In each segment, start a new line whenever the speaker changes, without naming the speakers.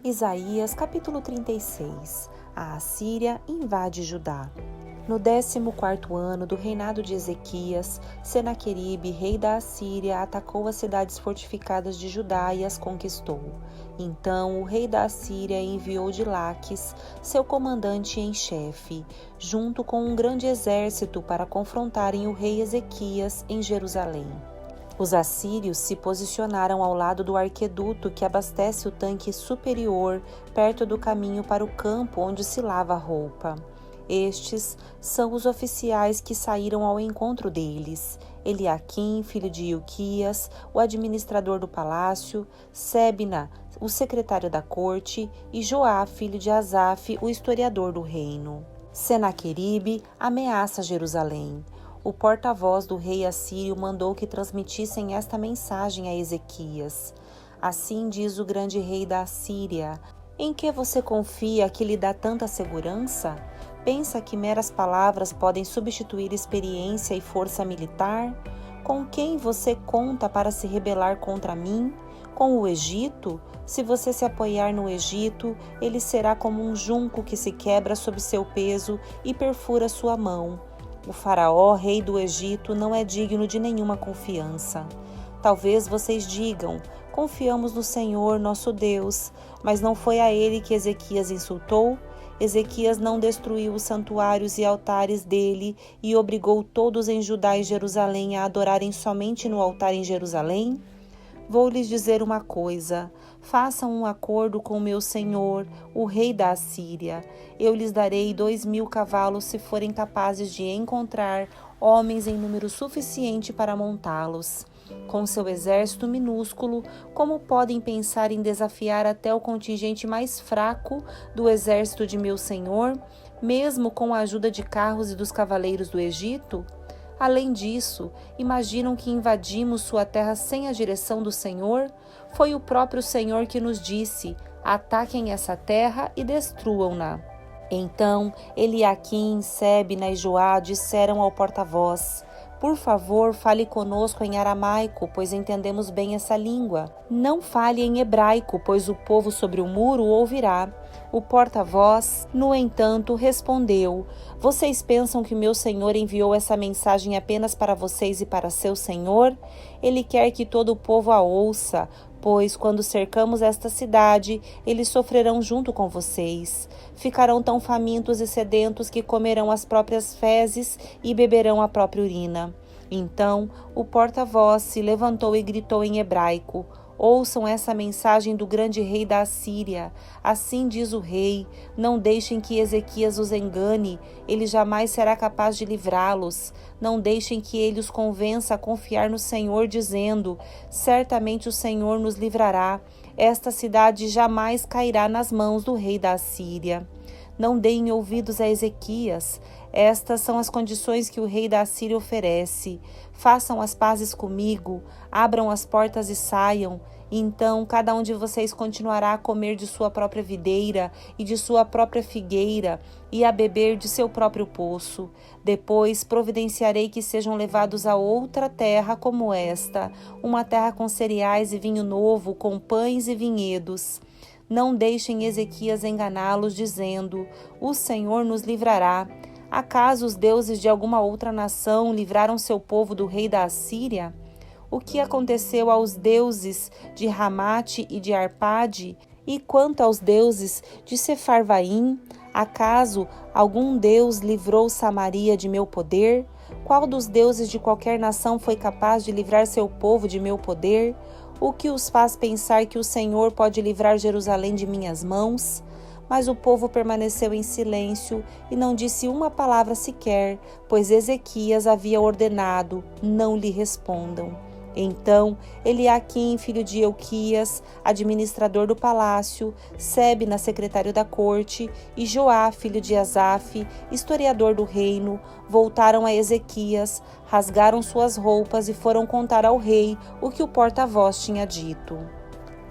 Isaías capítulo 36. A Assíria invade Judá. No 14º ano do reinado de Ezequias, Senaqueribe, rei da Assíria, atacou as cidades fortificadas de Judá e as conquistou. Então o rei da Assíria enviou de Laques, seu comandante em chefe, junto com um grande exército para confrontarem o rei Ezequias em Jerusalém. Os assírios se posicionaram ao lado do arqueduto que abastece o tanque superior, perto do caminho para o campo onde se lava a roupa. Estes são os oficiais que saíram ao encontro deles: Eliaquim, filho de Ilquias, o administrador do palácio, Sebna, o secretário da corte, e Joá, filho de Asaf, o historiador do reino. Senaqueribe ameaça Jerusalém. O porta-voz do rei assírio mandou que transmitissem esta mensagem a Ezequias. Assim diz o grande rei da Assíria: em que você confia que lhe dá tanta segurança? Pensa que meras palavras podem substituir experiência e força militar? Com quem você conta para se rebelar contra mim? Com o Egito? Se você se apoiar no Egito, ele será como um junco que se quebra sob seu peso e perfura sua mão. O faraó, rei do Egito, não é digno de nenhuma confiança. Talvez vocês digam: confiamos no Senhor, nosso Deus, mas não foi a ele que Ezequias insultou? Ezequias não destruiu os santuários e altares dele e obrigou todos em Judá e Jerusalém a adorarem somente no altar em Jerusalém? Vou lhes dizer uma coisa: façam um acordo com meu senhor, o rei da Assíria. Eu lhes darei 2.000 cavalos se forem capazes de encontrar homens em número suficiente para montá-los. Com seu exército minúsculo, como podem pensar em desafiar até o contingente mais fraco do exército de meu senhor, mesmo com a ajuda de carros e dos cavaleiros do Egito? Além disso, imaginam que invadimos sua terra sem a direção do Senhor? Foi o próprio Senhor que nos disse: ataquem essa terra e destruam-na. Então Eliaquim, Sebna e Joá disseram ao porta-voz: por favor, fale conosco em aramaico, pois entendemos bem essa língua. Não fale em hebraico, pois o povo sobre o muro ouvirá. O porta-voz, no entanto, respondeu: vocês pensam que meu senhor enviou essa mensagem apenas para vocês e para seu senhor? Ele quer que todo o povo a ouça, pois quando cercamos esta cidade, eles sofrerão junto com vocês. Ficarão tão famintos e sedentos que comerão as próprias fezes e beberão a própria urina. Então o porta-voz se levantou e gritou em hebraico: ouçam essa mensagem do grande rei da Assíria. Assim diz o rei: não deixem que Ezequias os engane, ele jamais será capaz de livrá-los. Não deixem que ele os convença a confiar no Senhor, dizendo: certamente o Senhor nos livrará. Esta cidade jamais cairá nas mãos do rei da Assíria. Não deem ouvidos a Ezequias. Estas são as condições que o rei da Assíria oferece. Façam as pazes comigo, abram as portas e saiam. Então cada um de vocês continuará a comer de sua própria videira e de sua própria figueira e a beber de seu próprio poço. Depois providenciarei que sejam levados a outra terra como esta, uma terra com cereais e vinho novo, com pães e vinhedos. Não deixem Ezequias enganá-los, dizendo: o Senhor nos livrará. Acaso os deuses de alguma outra nação livraram seu povo do rei da Assíria? O que aconteceu aos deuses de Ramate e de Arpade? E quanto aos deuses de Sefarvaim? Acaso algum deus livrou Samaria de meu poder? Qual dos deuses de qualquer nação foi capaz de livrar seu povo de meu poder? O que os faz pensar que o Senhor pode livrar Jerusalém de minhas mãos? Mas o povo permaneceu em silêncio e não disse uma palavra sequer, pois Ezequias havia ordenado: não lhe respondam. Então Eliaquim, filho de Ilquias, administrador do palácio, Sebna, secretário da corte, e Joá, filho de Asaf, historiador do reino, voltaram a Ezequias, rasgaram suas roupas e foram contar ao rei o que o porta-voz tinha dito.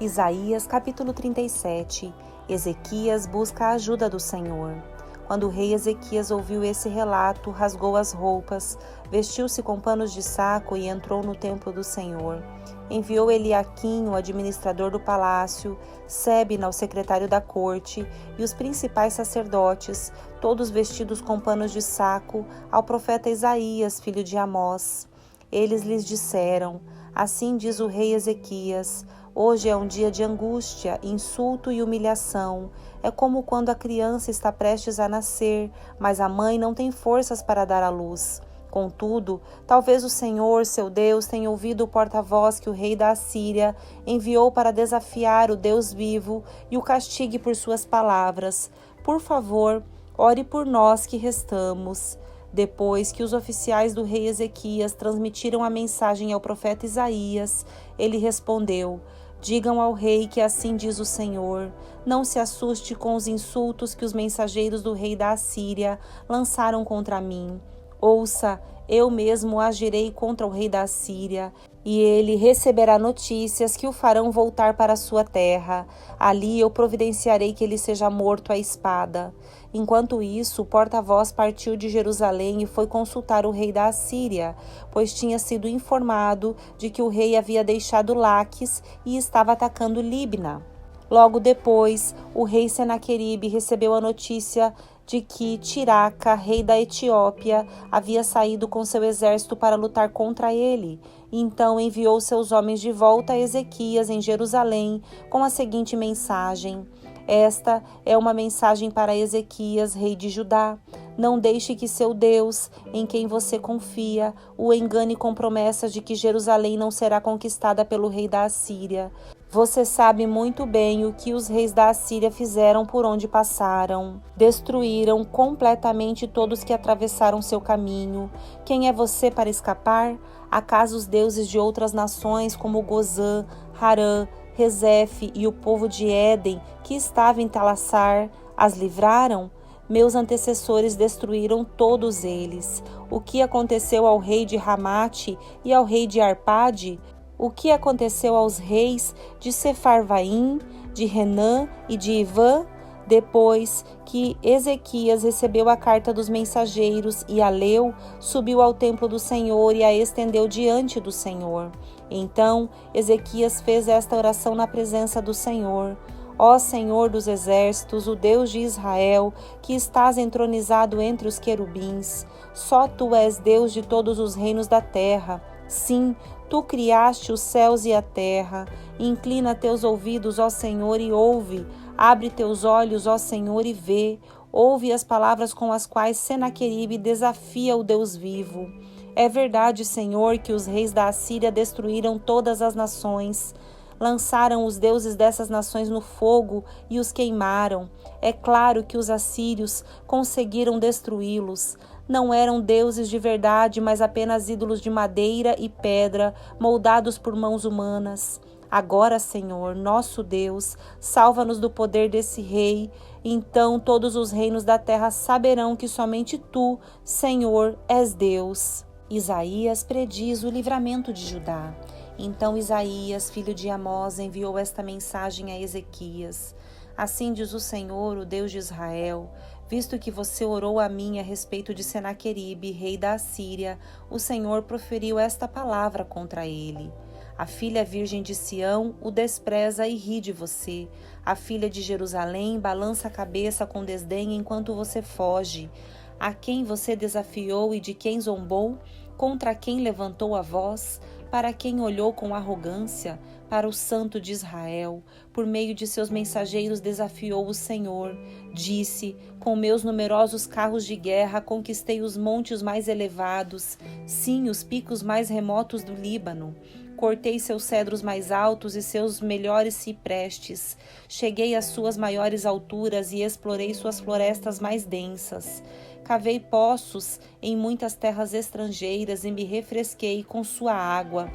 Isaías capítulo 37. Ezequias busca a ajuda do Senhor. Quando o rei Ezequias ouviu esse relato, rasgou as roupas, vestiu-se com panos de saco e entrou no templo do Senhor. Enviou Eliaquim, o administrador do palácio, Sebna, o secretário da corte, e os principais sacerdotes, todos vestidos com panos de saco, ao profeta Isaías, filho de Amós. Eles lhes disseram: assim diz o rei Ezequias, hoje é um dia de angústia, insulto e humilhação. É como quando a criança está prestes a nascer, mas a mãe não tem forças para dar à luz. Contudo, talvez o Senhor, seu Deus, tenha ouvido o porta-voz que o rei da Assíria enviou para desafiar o Deus vivo e o castigue por suas palavras. Por favor, ore por nós que restamos. Depois que os oficiais do rei Ezequias transmitiram a mensagem ao profeta Isaías, ele respondeu: digam ao rei que assim diz o Senhor, não se assuste com os insultos que os mensageiros do rei da Assíria lançaram contra mim. Ouça, eu mesmo agirei contra o rei da Assíria, e ele receberá notícias que o farão voltar para a sua terra. Ali eu providenciarei que ele seja morto à espada. Enquanto isso, o porta-voz partiu de Jerusalém e foi consultar o rei da Assíria, pois tinha sido informado de que o rei havia deixado Laques e estava atacando Libna. Logo depois, o rei Senaqueribe recebeu a notícia de que Tiraca, rei da Etiópia, havia saído com seu exército para lutar contra ele. Então enviou seus homens de volta a Ezequias em Jerusalém com a seguinte mensagem: esta é uma mensagem para Ezequias, rei de Judá. Não deixe que seu Deus, em quem você confia, o engane com promessas de que Jerusalém não será conquistada pelo rei da Assíria. Você sabe muito bem o que os reis da Assíria fizeram por onde passaram. Destruíram completamente todos que atravessaram seu caminho. Quem é você para escapar? Acaso os deuses de outras nações, como Gozã, Harã, Rezefe e o povo de Éden, que estava em Talassar, as livraram? Meus antecessores destruíram todos eles. O que aconteceu ao rei de Ramate e ao rei de Arpade? O que aconteceu aos reis de Sefarvaim, de Renã e de Ivã? Depois que Ezequias recebeu a carta dos mensageiros e a leu, subiu ao templo do Senhor e a estendeu diante do Senhor. Então Ezequias fez esta oração na presença do Senhor: ó Senhor dos exércitos, o Deus de Israel, que estás entronizado entre os querubins, só tu és Deus de todos os reinos da terra. Sim, tu criaste os céus e a terra. Inclina teus ouvidos, ó Senhor, e ouve. Abre teus olhos, ó Senhor, e vê. Ouve as palavras com as quais Senaqueribe desafia o Deus vivo. É verdade, Senhor, que os reis da Assíria destruíram todas as nações. Lançaram os deuses dessas nações no fogo e os queimaram. É claro que os assírios conseguiram destruí-los. Não eram deuses de verdade, mas apenas ídolos de madeira e pedra, moldados por mãos humanas. Agora, Senhor, nosso Deus, salva-nos do poder desse rei. Então todos os reinos da terra saberão que somente tu, Senhor, és Deus. Isaías prediz o livramento de Judá. Então Isaías, filho de Amós, enviou esta mensagem a Ezequias: assim diz o Senhor, o Deus de Israel: visto que você orou a mim a respeito de Senaqueribe, rei da Assíria, o Senhor proferiu esta palavra contra ele. A filha virgem de Sião o despreza e ri de você. A filha de Jerusalém balança a cabeça com desdém enquanto você foge. A quem você desafiou e de quem zombou? Contra quem levantou a voz? Para quem olhou com arrogância? Para o Santo de Israel. Por meio de seus mensageiros desafiou o Senhor. Disse: com meus numerosos carros de guerra conquistei os montes mais elevados, sim, os picos mais remotos do Líbano. Cortei seus cedros mais altos e seus melhores ciprestes. Cheguei às suas maiores alturas e explorei suas florestas mais densas. Cavei poços em muitas terras estrangeiras e me refresquei com sua água.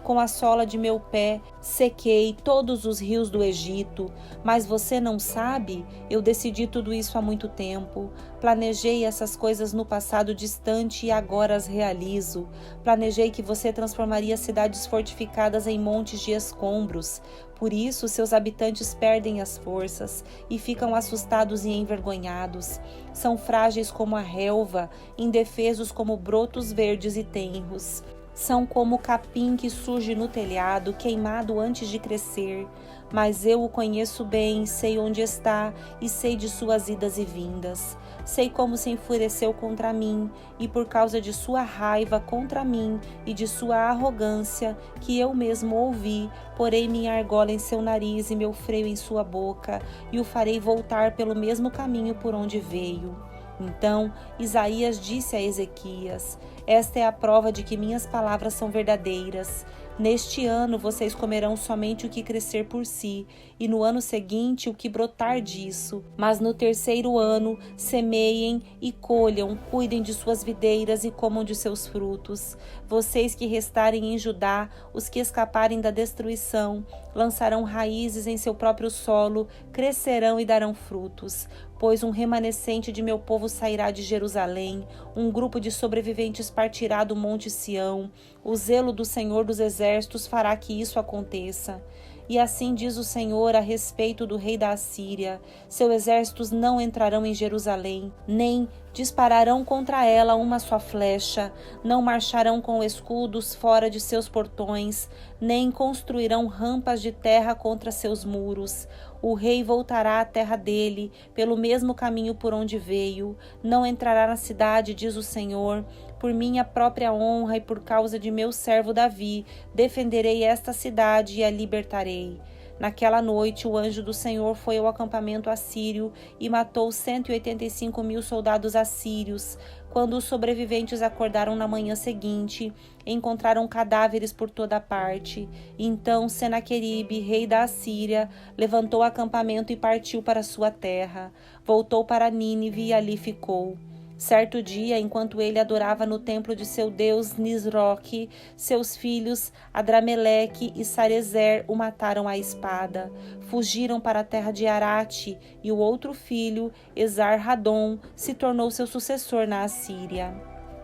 com a sola de meu pé sequei todos os rios do Egito. Mas você não sabe? Eu decidi tudo isso há muito tempo. Planejei essas coisas no passado distante e agora as realizo. Planejei que você transformaria cidades fortificadas em montes de escombros. Por isso, seus habitantes perdem as forças e ficam assustados e envergonhados. São frágeis como a relva, indefesos como brotos verdes e tenros. São como o capim que surge no telhado, queimado antes de crescer. Mas eu o conheço bem, sei onde está e sei de suas idas e vindas. Sei como se enfureceu contra mim, e por causa de sua raiva contra mim e de sua arrogância, que eu mesmo ouvi, porei minha argola em seu nariz e meu freio em sua boca, e o farei voltar pelo mesmo caminho por onde veio. Então Isaías disse a Ezequias: esta é a prova de que minhas palavras são verdadeiras. Neste ano vocês comerão somente o que crescer por si, e no ano seguinte o que brotar disso. Mas no terceiro ano semeiem e colham, cuidem de suas videiras e comam de seus frutos. Vocês que restarem em Judá, os que escaparem da destruição, lançarão raízes em seu próprio solo, crescerão e darão frutos. Pois um remanescente de meu povo sairá de Jerusalém, um grupo de sobreviventes partirá do monte Sião. O zelo do Senhor dos Exércitos fará que isso aconteça. E assim diz o Senhor a respeito do rei da Assíria: seus exércitos não entrarão em Jerusalém, nem dispararão contra ela uma só flecha, não marcharão com escudos fora de seus portões, nem construirão rampas de terra contra seus muros. O rei voltará à terra dele, pelo mesmo caminho por onde veio, não entrará na cidade, diz o Senhor. Por minha própria honra e por causa de meu servo Davi, defenderei esta cidade e a libertarei. Naquela noite, o anjo do Senhor foi ao acampamento assírio e matou 185.000 soldados assírios. Quando os sobreviventes acordaram na manhã seguinte, encontraram cadáveres por toda parte. Então Senaqueribe, rei da Assíria, levantou acampamento e partiu para sua terra. Voltou para Nínive e ali ficou. Certo dia, enquanto ele adorava no templo de seu deus Nisroque, seus filhos Adrameleque e Sarezer o mataram à espada. Fugiram para a terra de Arate, e o outro filho, Esar-Hadom, se tornou seu sucessor na Assíria.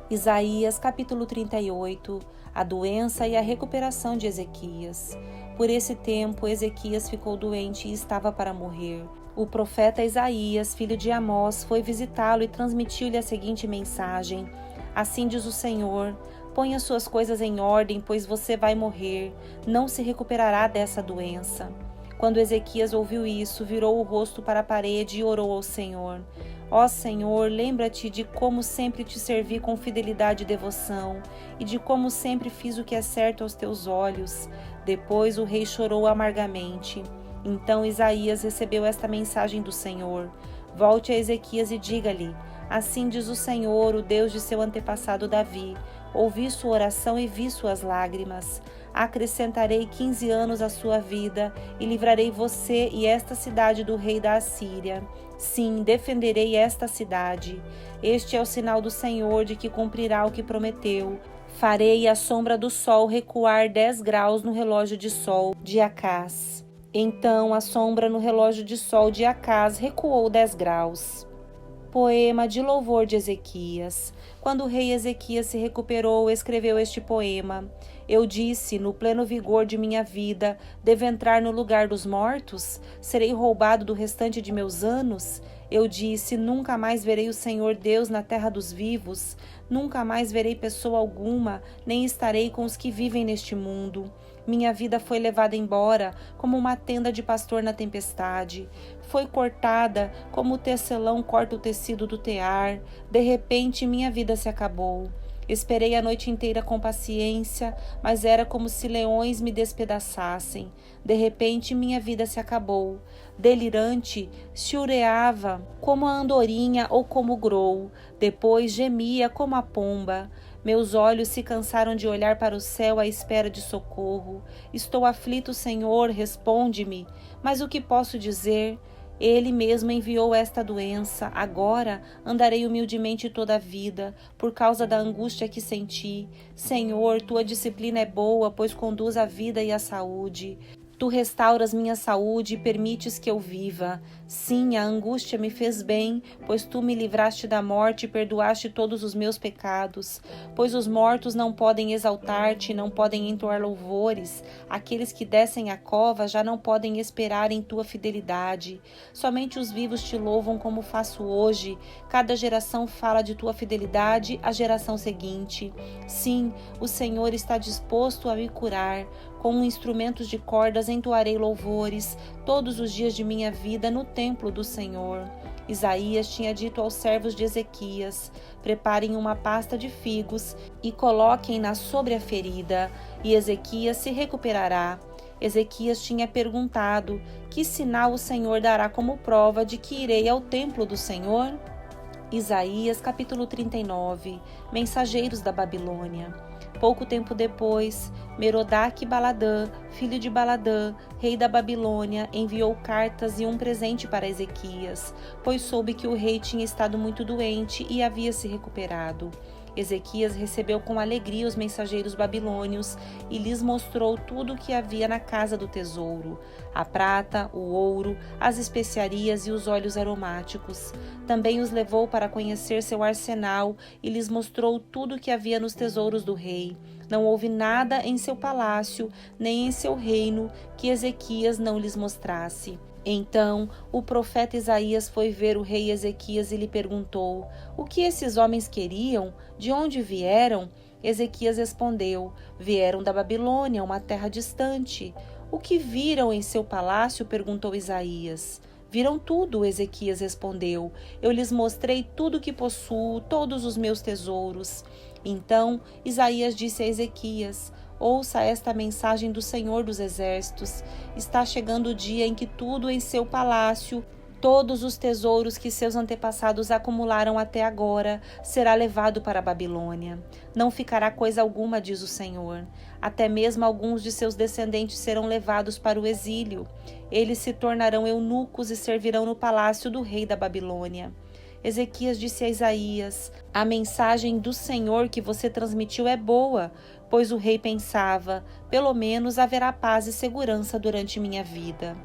Isaías capítulo 38. A doença e a recuperação de Ezequias. Por esse tempo, Ezequias ficou doente e estava para morrer. O profeta Isaías, filho de Amós, foi visitá-lo e transmitiu-lhe a seguinte mensagem: assim diz o Senhor: ponha suas coisas em ordem, pois você vai morrer, não se recuperará dessa doença. Quando Ezequias ouviu isso, virou o rosto para a parede e orou ao Senhor: ó Senhor, lembra-te de como sempre te servi com fidelidade e devoção, e de como sempre fiz o que é certo aos teus olhos. Depois o rei chorou amargamente. Então Isaías recebeu esta mensagem do Senhor: volte a Ezequias e diga-lhe: assim diz o Senhor, o Deus de seu antepassado Davi: ouvi sua oração e vi suas lágrimas. Acrescentarei 15 anos à sua vida e livrarei você e esta cidade do rei da Assíria. Sim, defenderei esta cidade. Este é o sinal do Senhor de que cumprirá o que prometeu. Farei a sombra do sol recuar 10 graus no relógio de sol de Acaz. Então a sombra no relógio de sol de Acaz recuou 10 graus. Poema de louvor de Ezequias. Quando o rei Ezequias se recuperou, escreveu este poema: eu disse, no pleno vigor de minha vida, devo entrar no lugar dos mortos? Serei roubado do restante de meus anos? Eu disse, nunca mais verei o Senhor Deus na terra dos vivos, nunca mais verei pessoa alguma, nem estarei com os que vivem neste mundo. Minha vida foi levada embora, como uma tenda de pastor na tempestade. Foi cortada, como o tecelão corta o tecido do tear. De repente, minha vida se acabou. Esperei a noite inteira com paciência, mas era como se leões me despedaçassem. De repente, minha vida se acabou. Delirante, chiureava como a andorinha ou como o grou. Depois gemia como a pomba. Meus olhos se cansaram de olhar para o céu à espera de socorro. Estou aflito, Senhor, responde-me. Mas o que posso dizer? Ele mesmo enviou esta doença. Agora andarei humildemente toda a vida, por causa da angústia que senti. Senhor, tua disciplina é boa, pois conduz à vida e à saúde. Tu restauras minha saúde e permites que eu viva. Sim, a angústia me fez bem, pois tu me livraste da morte e perdoaste todos os meus pecados. Pois os mortos não podem exaltar-te, não podem entoar louvores. Aqueles que descem à cova já não podem esperar em tua fidelidade. Somente os vivos te louvam como faço hoje. Cada geração fala de tua fidelidade à geração seguinte. Sim, o Senhor está disposto a me curar. Com instrumentos de cordas entoarei louvores todos os dias de minha vida no templo do Senhor. Isaías tinha dito aos servos de Ezequias: preparem uma pasta de figos e coloquem-na sobre a ferida, e Ezequias se recuperará. Ezequias tinha perguntado: que sinal o Senhor dará como prova de que irei ao templo do Senhor? Isaías capítulo 39. Mensageiros da Babilônia. Pouco tempo depois, Merodach-Baladã, filho de Baladã, rei da Babilônia, enviou cartas e um presente para Ezequias, pois soube que o rei tinha estado muito doente e havia se recuperado. Ezequias recebeu com alegria os mensageiros babilônios e lhes mostrou tudo o que havia na casa do tesouro: a prata, o ouro, as especiarias e os óleos aromáticos. Também os levou para conhecer seu arsenal e lhes mostrou tudo o que havia nos tesouros do rei. Não houve nada em seu palácio, nem em seu reino, que Ezequias não lhes mostrasse. Então o profeta Isaías foi ver o rei Ezequias e lhe perguntou: o que esses homens queriam? De onde vieram? Ezequias respondeu: vieram da Babilônia, uma terra distante. O que viram em seu palácio? Perguntou Isaías. Viram tudo, Ezequias respondeu. Eu lhes mostrei tudo o que possuo, todos os meus tesouros. Então Isaías disse a Ezequias: ouça esta mensagem do Senhor dos Exércitos. Está chegando o dia em que tudo em seu palácio, todos os tesouros que seus antepassados acumularam até agora, será levado para a Babilônia. Não ficará coisa alguma, diz o Senhor. Até mesmo alguns de seus descendentes serão levados para o exílio. Eles se tornarão eunucos e servirão no palácio do rei da Babilônia. Ezequias disse a Isaías: a mensagem do Senhor que você transmitiu é boa, pois o rei pensava: pelo menos haverá paz e segurança durante minha vida.